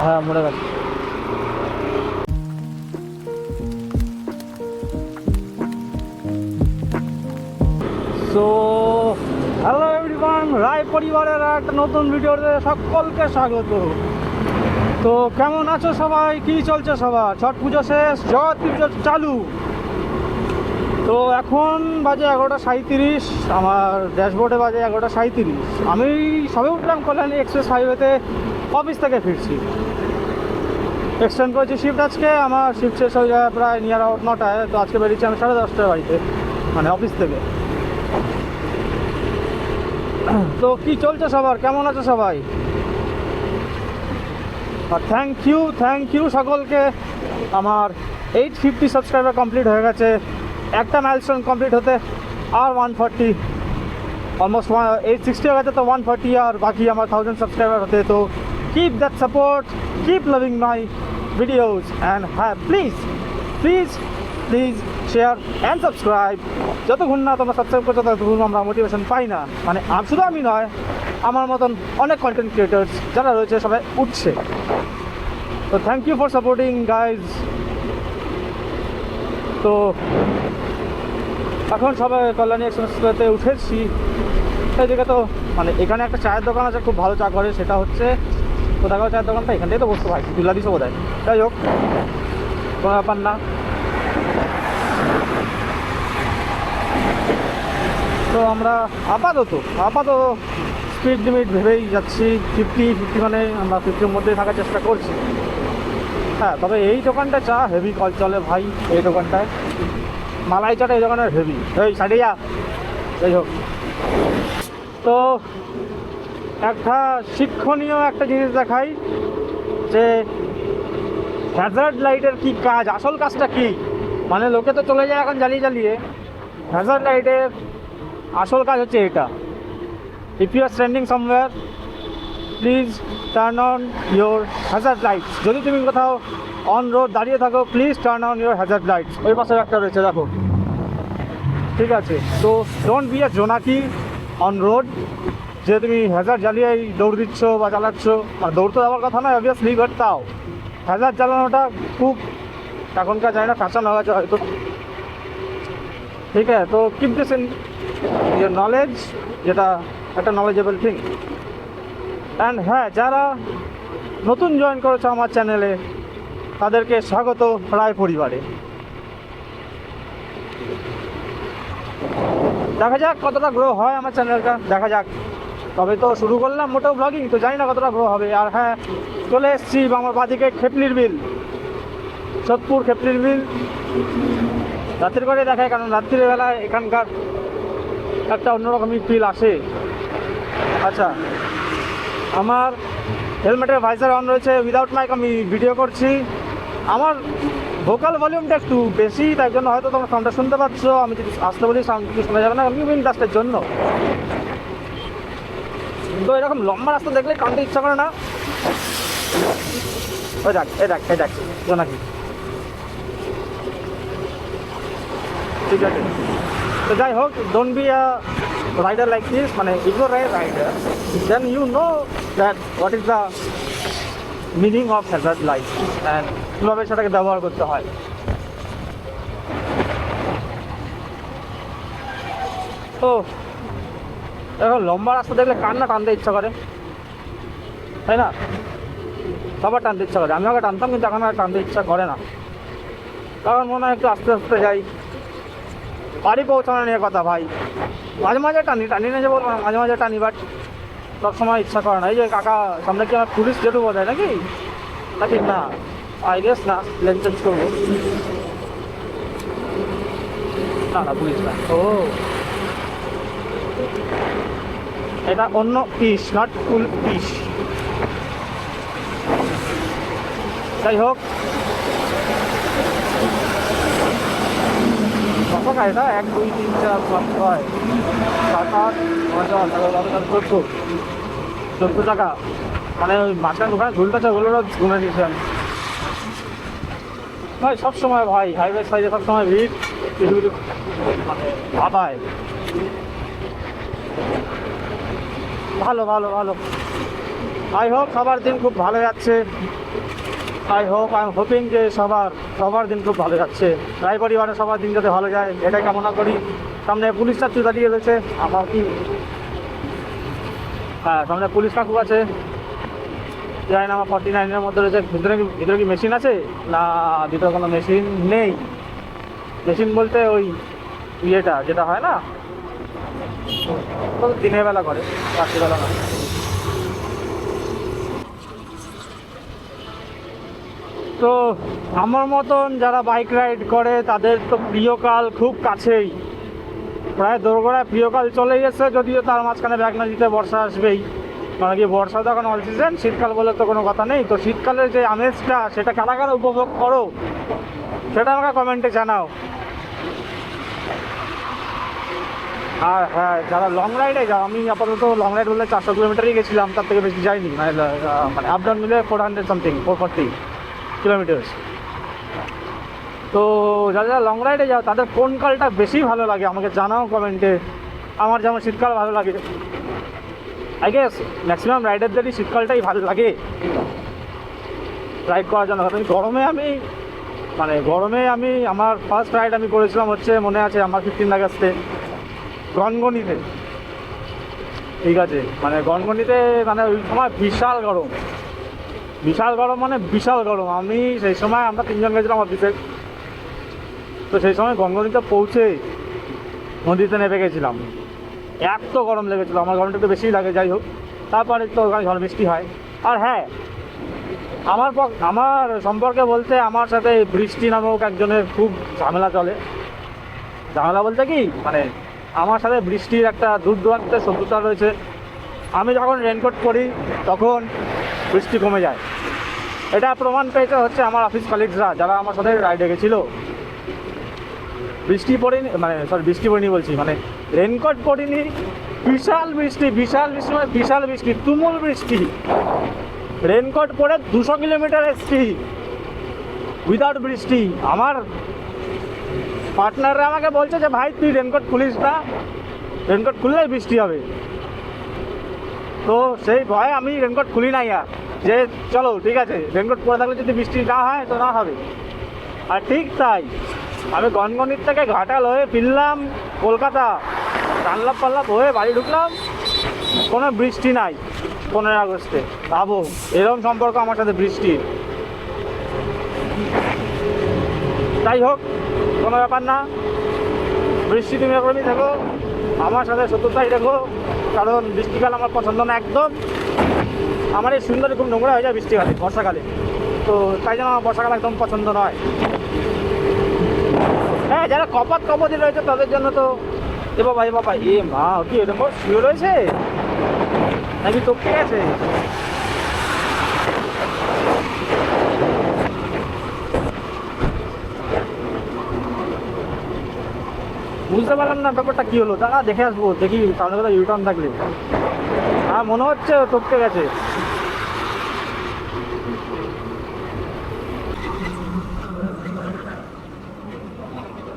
হ্যাঁ মরে গেছে। সো হ্যালো এভরিওয়ান, রায় পরিবারের একটা নতুন ভিডিওতে সকলকে স্বাগত। তো কেমন আছো সবাই, কি চলছে সবার? ছট পুজো শেষ, জগদ্ধাত্রী পুজো চালু। তো এখন বাজে 11:37, আমার ড্যাশবোর্ডে বাজে 11:37। আমি সবে উঠলাম কল্যাণী এক্সপ্রেস হাইওয়েতে, অফিস থেকে ফিরছি। এক্সটেন্ড করেছি শিফট আজকে, আমার শিফট শেষ হয়ে যায় প্রায় নিয়ার আউট 9টায়। তো আজকে বেরিয়েছি আমি 10:30টায় বাড়িতে, মানে অফিস থেকে। তো কি চলছে সবার, কেমন আছে সবাই? আর থ্যাংক ইউ সকলকে। আমার 850 সাবস্ক্রাইবার কমপ্লিট হয়ে গেছে। একটা মাইলস্টোন কমপ্লিট হতে আর 140, অলমোস্ট 860 হয়ে গেছে। তো 140 আর বাকি আমার 1000 সাবস্ক্রাইবার হতে। তো keep that support, keep loving my videos and হ্যাঁ প্লিজ শেয়ার অ্যান্ড সাবস্ক্রাইব। যতক্ষণ না তোমরা সাবস্ক্রাইব করছো ততক্ষণ আমরা মোটিভেশন পাই না। মানে শুধু আমি নয়, আমার মতন অনেক কন্টেন্ট ক্রিয়েটার্স যারা রয়েছে সবাই উঠছে। তো thank you for supporting guys. তো এখন সবাই কল্যাণী এক্সপ্রেসওয়েতে উঠেছি। এদিকে তো মানে এখানে একটা চায়ের দোকান আছে, খুব ভালো চা করে। সেটা হচ্ছে কোথাকার চায়ের দোকানটা, এখান থেকে তো বসতে পারি, তুলা দিস বোধ হয়। যাই হোক, কোনো ব্যাপার না। তো আমরা আপাতত স্পিড লিমিট ভেবেই যাচ্ছি 50 মানে আমরা 50-র মধ্যে থাকার চেষ্টা করছি। হ্যাঁ, তবে এই দোকানটা চা হেভি কল চলে ভাই। এই দোকানটায় মালাই চাটা এই দোকানের হেভি। এই সাইডে যা। যাই হোক, তো একটা শিক্ষণীয় একটা জিনিস দেখাই যে হ্যাজার্ড লাইটের কি কাজ, আসল কাজটা কি। মানে লোকে তো চলে যায় এখন জ্বালিয়ে। হ্যাজার্ড লাইটের আসল কাজ হচ্ছে এটা। If you are standing somewhere, please turn on your hazard lights. যদি তুমি কোথাও অন রোড দাঁড়িয়ে থাকো, please turn on your hazard lights. ওই পাশে একটা রয়েছে, দেখো, ঠিক আছে? তো ডোন্ট বি আ জোনাকি অন রোড। যে তুমি হ্যাজার্ড জ্বালিয়েই দৌড় দিচ্ছ বা চালাচ্ছ, মানে দৌড় তো যাওয়ার কথা নয় অবভিয়াসলি, বাট তাও হ্যাজার্ড চালানোটা খুব এখনকার যায় না, ফ্যাশন হয়ে গেছে হয়তো। ঠিক আছে? তো keep this in your knowledge, যেটা একটা নলেজেবল থিং। অ্যান্ড হ্যাঁ, যারা নতুন জয়েন করেছে আমার চ্যানেলে, তাদেরকে স্বাগত রায় পরিবারে। দেখা যাক কতটা গ্রো হয় আমার চ্যানেলটা, দেখা যাক। তবে তো শুরু করলাম মোটেও ব্লগিং, তো জানি না কতটা গ্রো হবে। আর হ্যাঁ, চলে এসেছি আমার বাদিকে খেপলির বিল, সোদপুর খেপলির বিল। রাত্রির করে দেখায়, কারণ রাত্রিবেলায় এখানকার একটা অন্যরকমই ফিল আসে। আচ্ছা, আমার হেলমেটের ভাইজার অন রয়েছে, উইদাউট মাইক আমি ভিডিও করছি। আমার ভোকাল ভলিউমটা একটু বেশি, তাই জন্য হয়তো তোমরা সাউন্ডটা শুনতে পাচ্ছ। আমি যদি আসতে বলি সাউন্ড কিছু শোনা যাবে না, মিউজিক ডাস্টের জন্য। তো এরকম লম্বা রাস্তা দেখলে কানতে ইচ্ছা করে না। ওই দেখ জোনাকি। ঠিক আছে, তো যাই হোক, don't be a rider like this. মানে if you are a rider, then you know that what is the meaning of hazard light and কীভাবে সেটাকে ব্যবহার করতে হয়। তো এখন লম্বা রাস্তা দেখলে কার না টানতে ইচ্ছা করে, তাই না? সবার টানতে ইচ্ছা করে। আমি আগে টানতাম, কিন্তু এখন আর টানতে ইচ্ছা করে না। কারণ মনে হয় একটু আস্তে আস্তে যাই, বাড়ি পৌঁছানো নিয়ে কথা ভাই। মাঝে মাঝে টানি না যে বলবো না, মাঝে মাঝে টানি, বাট সবসময় ইচ্ছা করে না। এই যে কাকা সামনে কি আমার পুলিশ জেঠু বোধ হয় নাকি না, আই গেস না, লেন চেঞ্জ করবো। না পুলিশ না, ও এটা অন্য পিস, নট ফুল পিস। যাই হোক, কত খায় না, 1 2 3 4 5 6 7 8 9 14 টাকা। মানে ওই মাঝখান দোকানে ঝুলতেছে, ওগুলোরও গুনে দিয়েছি আমি ভাই। সবসময় ভাই হাইওয়ে সাইডে সবসময় ভিড়, কিছু কিছু মানে ভাবায়। ভালো আই হোপ সবার দিন খুব ভালো যাচ্ছে। আই এম হোপিং যে সবার দিন খুব ভালো যাচ্ছে। রায় পরিবারের সবার দিন যাতে ভালো যায় এটাই কামনা করি। সামনে পুলিশ চাকরি দাঁড়িয়ে রয়েছে আমার কি, হ্যাঁ সামনে পুলিশ কাকু আছে। জানি না আমার 49-এর মধ্যে রয়েছে। ভিতরে কি মেশিন আছে না, ভিতরে কোনো মেশিন নেই। মেশিন বলতে ওই ইয়েটা যেটা হয় না, দিনের বেলা করে, রাত্রিবেলা না। তো আমার মতন যারা বাইক রাইড করে তাদের তো প্রিয়কাল খুব কাছেই, প্রায় দোরগোড়ায় প্রিয়কাল চলে গেছে। যদিও তার মাঝখানে ব্যাগ না দিতে বর্ষা আসবেই, মানে কি বর্ষা তো এখন অল সিজন, শীতকাল বলে তো কোনো কথা নেই। তো শীতকালের যে আমেজটা সেটা কারা কারা উপভোগ করো সেটা আমাকে কমেন্টে জানাও। আর হ্যাঁ, যারা লং রাইডে যাও, আমি আপাতত লং রাইড বললে 400 কিলোমিটারই গেছিলাম, তার থেকে বেশি যাইনি। মানে আপ ডাউন মিলে 400 সামথিং, 440 কিলোমিটার। তো যারা যারা লং রাইডে যাও তাদের কোন কালটা বেশি ভালো লাগে আমাকে জানাও কমেন্টে। আমার যেমন শীতকাল ভালো লাগে, আই গেস ম্যাক্সিমাম রাইডারদেরই শীতকালটাই ভালো লাগে রাইড করার জন্য। গরমে আমি আমার ফার্স্ট রাইড আমি করেছিলাম হচ্ছে, মনে আছে আমার 15 আগস্টে গনগনিতে। ঠিক আছে, মানে গনগনিতে, মানে ওই সময় বিশাল গরম মানে বিশাল গরম। আমি সেই সময় আমরা 3 জন গেছিলাম অফিসে। তো সেই সময় গনগনিতে পৌঁছে নদীতে নেমে গেছিলাম, এত গরম লেগেছিলো। আমার গরমটা একটু বেশিই লাগে, যাই হোক। তারপরে তো ওখানে ঝড় বৃষ্টি হয়। আর হ্যাঁ, আমার সম্পর্কে বলতে আমার সাথে বৃষ্টি নামক একজনের খুব ঝামেলা চলে। ঝামেলা বলতে কি, মানে আমার সাথে বৃষ্টির একটা দূর দূরান্তের শত্রুতা রয়েছে। আমি যখন রেনকোট পরি তখন বৃষ্টি কমে যায়। এটা প্রমাণ পেয়েছে হচ্ছে আমার অফিস কলিগসরা, যারা আমার সাথে রাইডে গেছিলো। বৃষ্টি পড়িনি বলছি, মানে রেনকোট পরিনি, বিশাল বৃষ্টি মানে বিশাল বৃষ্টি, তুমুল বৃষ্টি। রেনকোট পরে 200 কিলোমিটার এসছি উইদাউট বৃষ্টি। আমার পার্টনাররা আমাকে বলছে যে ভাই তুই রেনকোট খুলিস না, রেনকোট খুললেই বৃষ্টি হবে। তো সেই ভয়ে আমি রেনকোট খুলি নাই, আর যে চলো ঠিক আছে, রেনকোট পরে থাকলে যদি বৃষ্টি না হয় তো না হবে। আর ঠিক তাই, আমি গনগনির থেকে ঘাটাল হয়ে ফিরলাম কলকাতা, পাল্লাপ হয়ে বাড়ি ঢুকলাম, কোনো বৃষ্টি নাই 15 আগস্টে। ভাবো এরকম সম্পর্ক আমার সাথে বৃষ্টির। যাই হোক, কোনো ব্যাপার না, বৃষ্টি তুমি এরকমই দেখো, আমার সাথে শত্রুতাই দেখো, কারণ বৃষ্টিকাল আমার পছন্দ না একদম। আমার এই সুন্দরী খুব নোংরা হয়ে যায় বৃষ্টিকালে, বর্ষাকালে। তো তাই জন্য আমার বর্ষাকাল একদম পছন্দ নয়। হ্যাঁ, যারা কপতি রয়েছে তাদের জন্য তো এ বাবা এ মা, কি এরকম শুয়ে রয়েছে নাকি টপকে গেছে? বুঝতে পারলাম না ব্যাপারটা কী হলো। দাঁড়া দেখে আসবো, দেখি সামনে কোথাও ইউটার্ন থাকলে। হ্যাঁ, মনে হচ্ছে টপকে গেছে।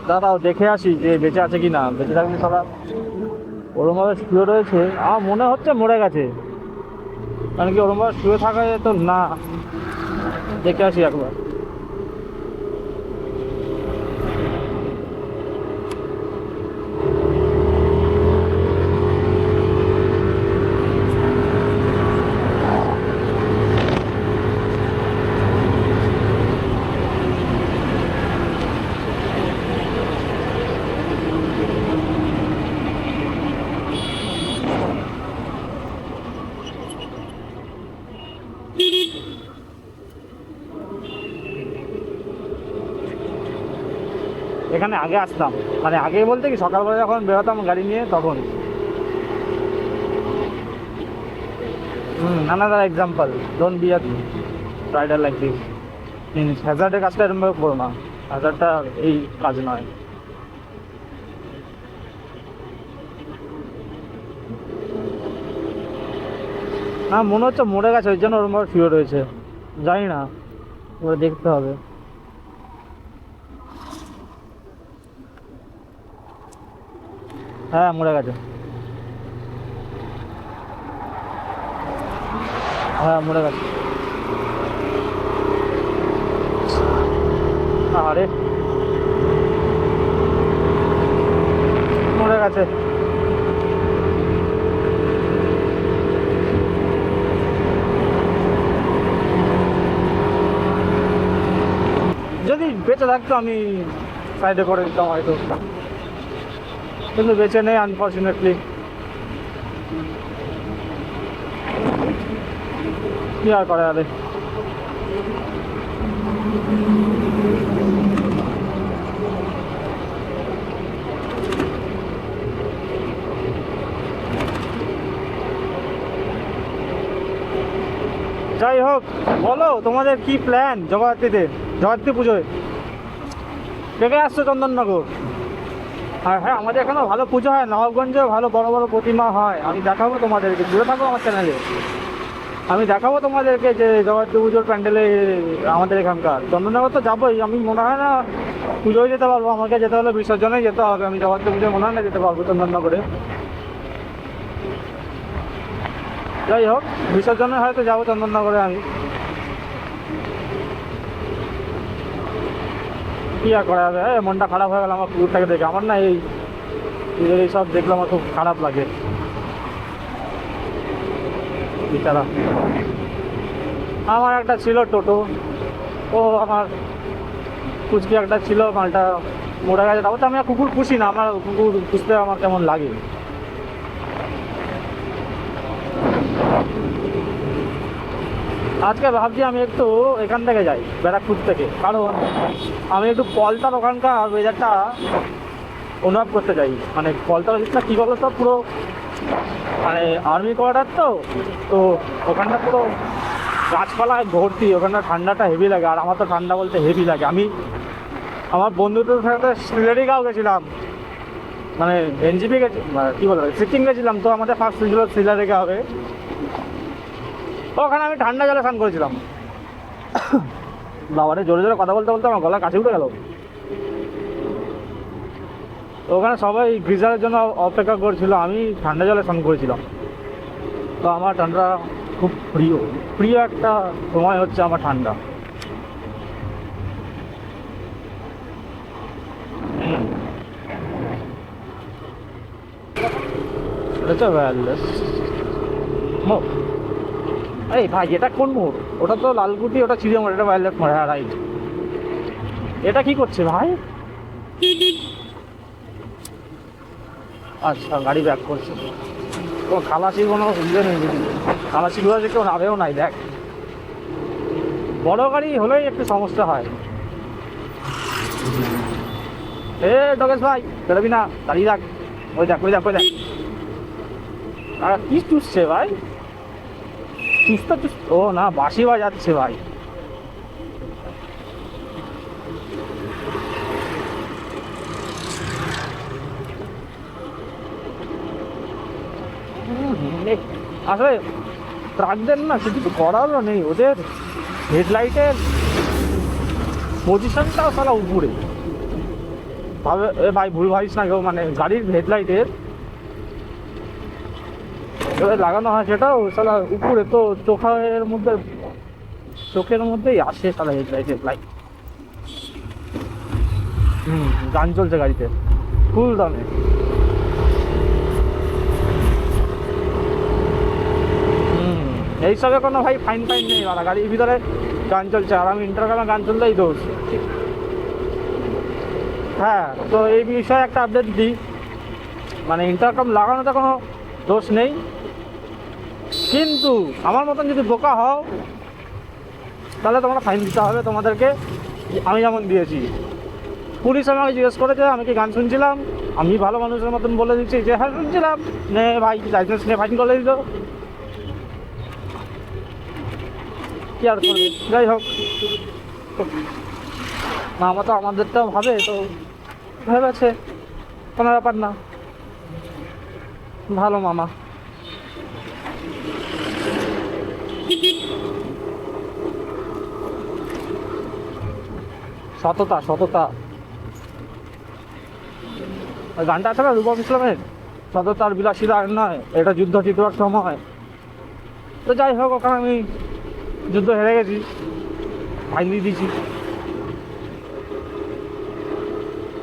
দাঁড়াও দেখে আসি যে বেঁচে আছে কি না। বেঁচে থাকলে সবাই ওরমভাবে শুয়ে রয়েছে, আমার মনে হচ্ছে মরে গেছে। কারণ কি ওরমভাবে শুয়ে থাকা যেত না, দেখে আসি একবার। এখানে আগে আসতাম, মানে আগে বলতে কি সকালবেলা যখন বেরোতাম গাড়ি নিয়ে তখন। another example, don't be a rider like this. Means হ্যাজার্ডের কাজটা এরকমভাবে করো না, হ্যাজার্ডটা এই কাজ নয়। হ্যাঁ, মনে হচ্ছে মরে গেছে, ওই জন্য ওরকমভাবে শুয়ে রয়েছে। জানি না, ওরা দেখতে হবে। হ্যাঁ, মরে গেছে। হ্যাঁ মরে গেছে। আরে মরে গেছে। যদি বেঁচে থাকতো আমি সাইডে করে দিতাম হয়তো, কিন্তু বেঁচে নেই আনফর্চুনেটলি। কি আর করা যাবে। যাই হোক, বলো তোমাদের কি প্ল্যান জগদ্ধাত্রীতে, জগদ্ধাত্রী পুজোয় দেখে আসছো চন্দননগর? আর হ্যাঁ, আমাদের এখানেও ভালো পুজো হয়, নবাবগঞ্জেও ভালো বড় বড় প্রতিমা হয়। আমি দেখাবো তোমাদেরকে, জুড়ে থাকো আমার চ্যানেলে। আমি দেখাবো তোমাদেরকে যে জগদ্ধাত্রী পুজোর প্যান্ডেলে আমাদের এখানকার। চন্দননগর তো যাবোই, আমি মনে হয় না পুজোয় যেতে পারবো, আমাকে যেতে হলে বিসর্জনে যেতে হবে। আমি জগদ্ধাত্রী পুজোয় মনে হয় না যেতে পারবো চন্দননগরে। যাই হোক, বিসর্জনে হয়তো যাবো চন্দননগরে আমি। কি আর করা যাবে, মনটা খারাপ হয়ে গেল আমার কুকুরটাকে দেখে। আমার না এই এইসব দেখলে আমার খুব খারাপ লাগে, বিচারা। আমার একটা ছিল টোটো, ও আমার কুচকি একটা ছিল, মালটা মরে গেছে। তারপর তো আমি আর কুকুর পুষি না, আমার কুকুর পুষতে আমার কেমন লাগে। আজকে ভাবছি আমি একটু এখান থেকে যাই, ব্যারাকপুর থেকে, কারণ আমি একটু পলতার ওখানকার ওয়েদারটা অনুভব করতে চাই। মানে পলতার ওয়েদারটা কী বলো তো, পুরো মানে আর্মি কোয়ার্টার তো, তো ওখানটা পুরো গাছপালায় ভর্তি, ওখানটা ঠান্ডাটা হেভি লাগে। আর আমার তো ঠান্ডা বলতে হেভি লাগে। আমি আমার বন্ধুদের সাথে শিলারিগাঁও গেছিলাম, মানে এনজিপি গেছি, কী বলো সিকিম গেছিলাম। তো আমাদের ফার্স্ট ছিল শিলারিগাঁওয়ে, ওখানে আমি ঠান্ডা জলে স্নান করেছিলাম। বাবারে, জোরে জোরে কথা বলতে বলতে আমার গলা কাছে উঠে গেল। ওখানে সবাই গ্রিজারের জন্য অপেক্ষা করছিল, আমি ঠান্ডা জলে স্নান করেছিলাম। তো আমার ঠান্ডা খুব প্রিয়, প্রিয় একটা সময় হচ্ছে আমার ঠান্ডা। এই ভাই, এটা কোন মোড়? ওটা তো লালকুটি, ওটা চিড়িয়া মোড়, এটা ওয়াইল্ড লাইফ মোড়। হ্যাঁ রাইট। এটা কি করছে ভাই? আচ্ছা, গাড়ি ব্যাক করছে। ও খালাসির কোনো ইয়ে নেই, খালাসিগুলো যে কেউ নামেও নাই। দেখ, বড় গাড়ি হলেই একটু সমস্যা হয়। এ ডগেশ ভাই, বেরোবি না, দাঁড়িয়ে রাখ। ওই দেখ, ওই দেখ, ওই দেখ। আর কি চুষছে ভাই? চুষতে চুষ, ও না, বাঁশি বাজাচ্ছে ভাই। আসলে ট্রাকদের না কিছু করারও নেই, ওদের হেডলাইটের পজিশনটাও সালা উপরে। ভাবে এ ভাই, ভুল ভাবিস না কেউ, মানে গাড়ির হেডলাইটের লাগানো হয় সেটাও সালা উপরে, তো চোখের মধ্যেই আসে সালা হেডলাইট। গান চলছে গাড়িতে ফুল দামে। এইসবে কোনো ভাই ফাইন নেই, ওরা গাড়ির ভিতরে গান চলছে, আর আমি ইন্টারকামে গান চললেই দোষ। হ্যাঁ, তো এই বিষয়ে একটা আপডেট দিই, মানে ইন্টারকাম লাগানোতে কোনো দোষ নেই, কিন্তু আমার মতন যদি বোকা হও তাহলে তোমরা ফাইন দিতে হবে তোমাদেরকে, আমি যেমন দিয়েছি। পুলিশ আমাকে জিজ্ঞেস করেছে আমি কি গান শুনছিলাম, আমি ভালো মানুষের মতন বলে দিচ্ছি যে হ্যাঁ শুনছিলাম, নে ভাই লাইসেন্স নিয়ে ফাইন করে দিল। কি আর করবে, যাই হোক, মামা তো আমাদেরটাও ভাবে, তো ভেবেছে, কোনো ব্যাপার না, ভালো মামা। সততা সততা, গানটা আছে না রূপম ইসলামের, সততার বিলাসীরা আর নয়, এটা যুদ্ধ জিতবার সময়। তো যাই হোক, ওখানে আমি যুদ্ধ হেরে গেছি, ফাইন দিয়ে দিয়েছি।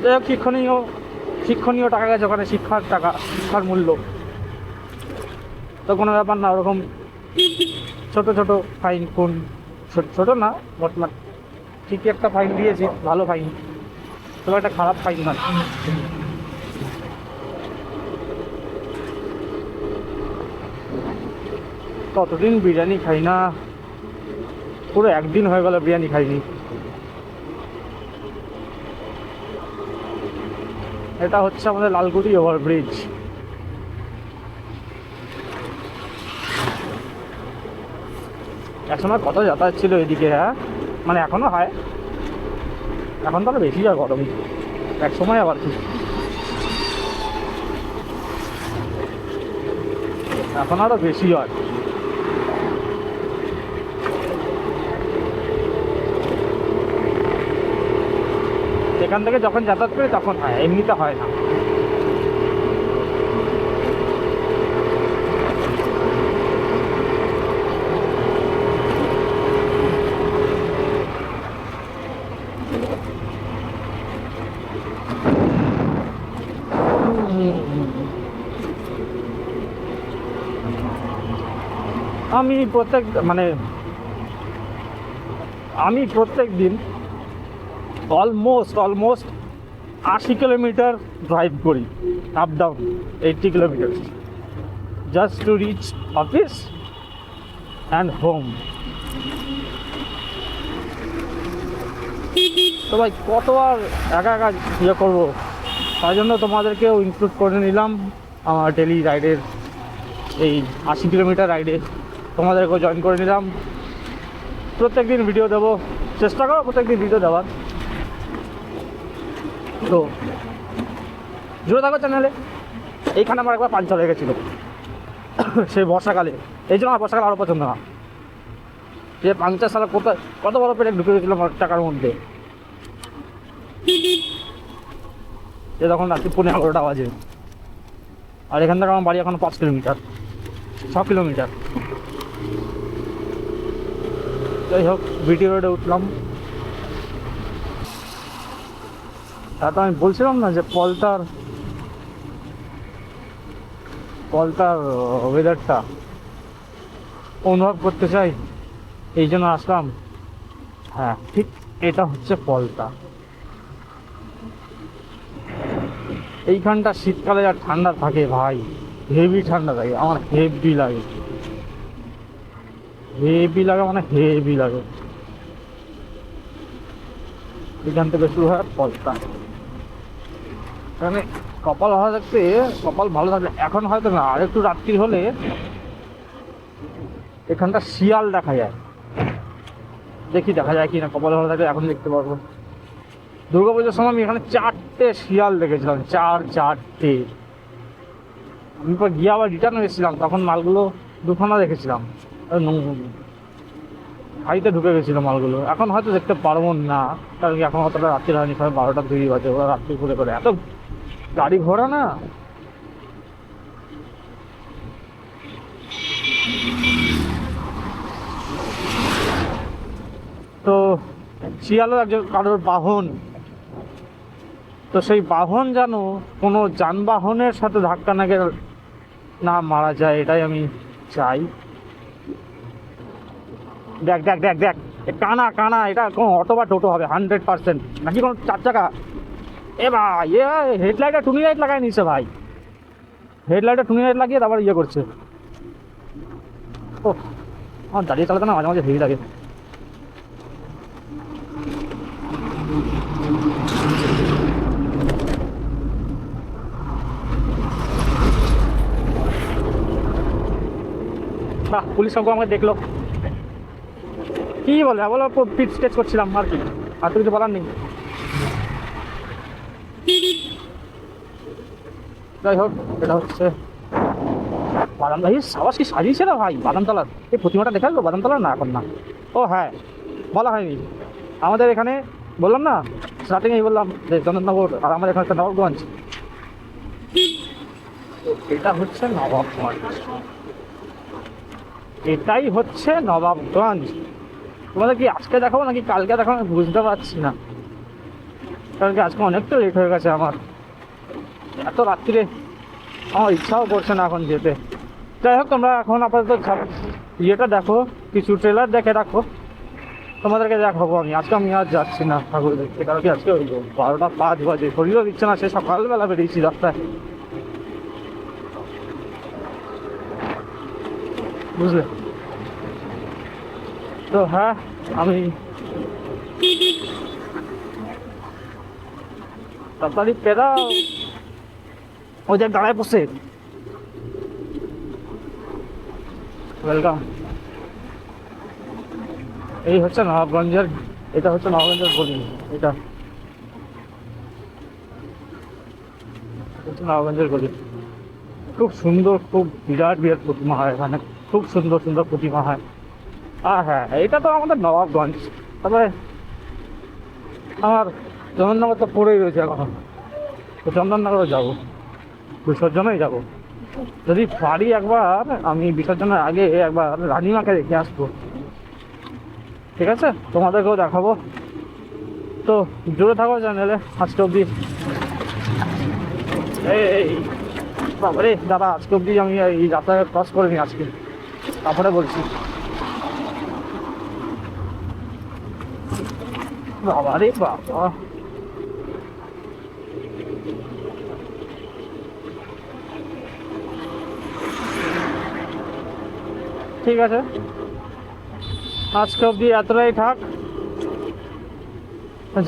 যাই হোক, শিক্ষণীয় টাকা গেছে ওখানে, শিক্ষার টাকা, শিক্ষার মূল্য তো কোনো ব্যাপার না। ওরকম ছোট ছোট ফাইন, কোন ছোট না, বর্তমান ঠিকই একটা ফাইন দিয়েছি, ভালো ফাইন, তবে একটা খারাপ ফাইন নয়। কতদিন বিরিয়ানি খাই না, পুরো একদিন হয়ে গেল বিরিয়ানি খাইনি। এটা হচ্ছে আমাদের লালকুটি ওভারব্রিজ। একসময় কত যাতায়াত ছিল এদিকে, হ্যাঁ মানে এখনো হয়, এখন তো আরো বেশি যায় গরম, এক সময় আবার কি, এখন আরো বেশি হয়। এখান থেকে যখন যাতায়াত করি তখন হয়, এমনিতে হয় না। আমি প্রত্যেক দিন অলমোস্ট 80 কিলোমিটার ড্রাইভ করি, up down 80 kilometre, just to reach office and home. তো ভাই কত আর একা একা ইয়ে করবো, তাই জন্য তোমাদেরকেও ইনক্লুড করে নিলাম আমার ডেলি রাইডের, এই 80 কিলোমিটার রাইডে তোমাদেরকেও জয়েন করে নিলাম। প্রত্যেক দিন ভিডিও দেবো, চেষ্টা করো প্রত্যেক দিন ভিডিও দেওয়ার। তো জুড়ে থাকো চ্যানেলে। এইখানে আমার একবার পাঞ্চার হয়ে গেছিলো সেই বর্ষাকালে, এই জন্য আমার বর্ষাকাল আরও পছন্দ না। যে পাঞ্চার সালা কত বড় পেটে ঢুকে গেছিলো আমার টাকার মধ্যে, যে তখন রাত্রি 11:30 বাজে। আর এখান থেকে আমার বাড়ি এখন 5 কিলোমিটার, 6 কিলোমিটার। যাই হোক, বিটি রোডে উঠলাম। তা তো আমি বলছিলাম না যে পলতার ওয়েদারটা অনুভব করতে চাই, এই জন্য আসলাম। হ্যাঁ ঠিক, এটা হচ্ছে পলতা। এইখানটা শীতকালে যা ঠান্ডা থাকে ভাই, হেভি ঠান্ডা থাকে, আমার হেভি লাগে মানে হেভি লাগে। এখান থেকে শুরু হয় পলতা। এখানে কপাল ভালো থাকলে এখন হয়তো না, আর একটু রাত্রি হলে এখানটা শিয়াল দেখা যায়, দেখা যায় কি না, কপাল ভালো থাকলে এখন দেখতে পারবো। দুর্গাপুজোর সময় আমি এখানে 4টে শিয়াল দেখেছিলাম, 4টে। আমি পর গিয়ে আবার রিটার্ন এসেছিলাম, তখন মালগুলো দুখানা দেখেছিলাম, হাইতে ঢুকে গেছিলো মালগুলো। এখন হয়তো দেখতে পারবো না, কারণ কি এখন অতটা রাত্রি হয়নি, সবাই 12টা 2 বাজে, ওরা রাত্রি করে এত গাড়ি ঘোড়া না। তো শিয়ালও একজন কারোর বাহন, তো সেই বাহন যেন কোনো যানবাহনের সাথে ধাক্কা না মারা যায়, এটাই আমি চাই। দেখ কানা এটা কোনো অটো বা টোটো হবে 100%, নাকি কোনো 4 চাকা। এ ভাই, হেডলাইটে টুনি লাইট লাগাই নিছে ভাই, হেডলাইটে টুনি লাইট লাগিয়ে তারপর ইয়ে করছে। ও আমার দাঁড়িয়ে চালাতে না মাঝে মাঝে হেভি লাগে। বাহ, পুলিশ সঙ্গে আমাকে দেখলো, কি বলে বলো, পিট স্টেচ করছিলাম আর কি, আর তো কিছু বলার নেই। যাই হোক, এটা হচ্ছে বাদাম, ভাই সাবাস কি সাজিয়েছে না ভাই বাদামতলার, এই প্রতিমাটা দেখা গেলো বাদামতলার না, এখন না। ও হ্যাঁ, বলা হয়নি আমাদের এখানে, বললাম না স্টার্টিংয়েই বললাম যে চন্দননগর, আর আমাদের এখানে একটা নবাবগঞ্জ। এটা হচ্ছে নবাবগঞ্জ। এটাই হচ্ছে নবাবগঞ্জ। তোমাদের কি আজকে দেখাবো নাকি কালকে দেখাবো আমি বুঝতে পারছি না, কারণ কি আজকে অনেকটা লেট হয়ে গেছে আমার। এত রাত্রিরে আমার ইচ্ছাও করছে না এখন যেতে। যাই হোক, তোমরা এখন আপাতত ইয়েটা দেখো, কিছু ট্রেলার দেখে রাখো, তোমাদেরকে দেখাবো। আজকে আমি আর যাচ্ছি না ঠাকুর দেখতে, কারণ কি আজকে 12টা 5 বাজে, শরীরও দিচ্ছে না, সে সকালবেলা বেরিয়েছি রাস্তায়, বুঝলে তো। হ্যাঁ, আমি তাড়াতাড়ি পেরাও, ওই যে দাঁড়ায় বসে। ওয়েলকাম। এই হচ্ছে নবাবগঞ্জের, এটা হচ্ছে নবাবগঞ্জের গলি। এটা হচ্ছে নবাবগঞ্জের গলি। খুব সুন্দর, খুব বিরাট বিরাট প্রতিমা হয় এখানে, খুব সুন্দর সুন্দর প্রতিমা হয়। আর হ্যাঁ, এটা তো আমাদের নবাবগঞ্জ। তবে আমার চন্দননগর তো পড়েই রয়েছে এখনো, তো চন্দননগরও যাবো, বিসর্জনেই যাব। যদি পারি একবার আমি বিসর্জনের আগে একবার রানীমাকে দেখে আসবো, ঠিক আছে? তোমাদেরকেও দেখাবো। তো জুড়ে থাকো চ্যানেলে আজকে অবধি। এই বাবারে দাদা, আজকে অবধি আমি এই রাস্তায় ক্রস করিনি আজকে, তারপরে বলছি। বাবারে বাবা, ঠিক আছে, আজকে অবধি এতটাই থাক।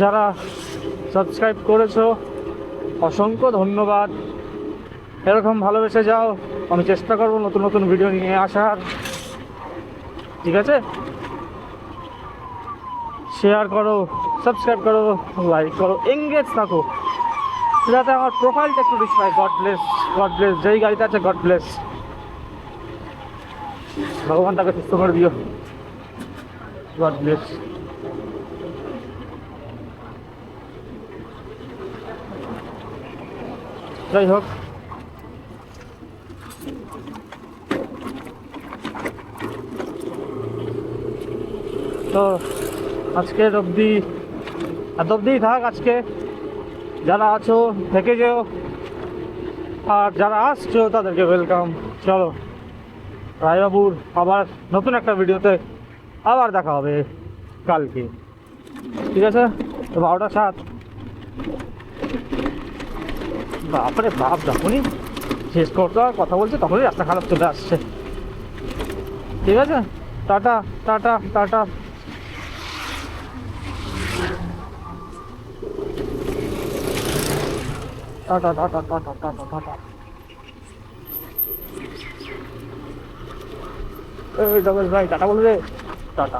যারা সাবস্ক্রাইব করেছো অসংখ্য ধন্যবাদ। এরকম ভালোবেসে যাও, আমি চেষ্টা করবো নতুন নতুন ভিডিও নিয়ে আসার, ঠিক আছে? শেয়ার করো, সাবস্ক্রাইব করো, লাইক করো, এঙ্গেজ থাকো, যাতে আমার প্রোফাইলটা একটু রিচ পায়। God bless, god bless. যেই গাড়িতে আছে গড ব্লেস, ভগবান তাকে সুস্থ করে দিও। God bless. যাই হোক, তো আজকের অবধি এত অবধিই থাক আজকে। যারা আছো থেকে যেও, আর যারা আসছো তাদেরকে ওয়েলকাম। চলো, রায়বাবুর আবার নতুন একটা ভিডিওতে আবার দেখা হবে কালকে, ঠিক আছে? তো 12টা 7। বাপরে বাপ, যখনই শেষ করতে হয় কথা বলছে তখনই রাস্তা খারাপ চলে আসছে, ঠিক আছে? Tata tata tata. Tata tata tata tata tata. এই ডবল ভাই টাটা বলবে, টাটা।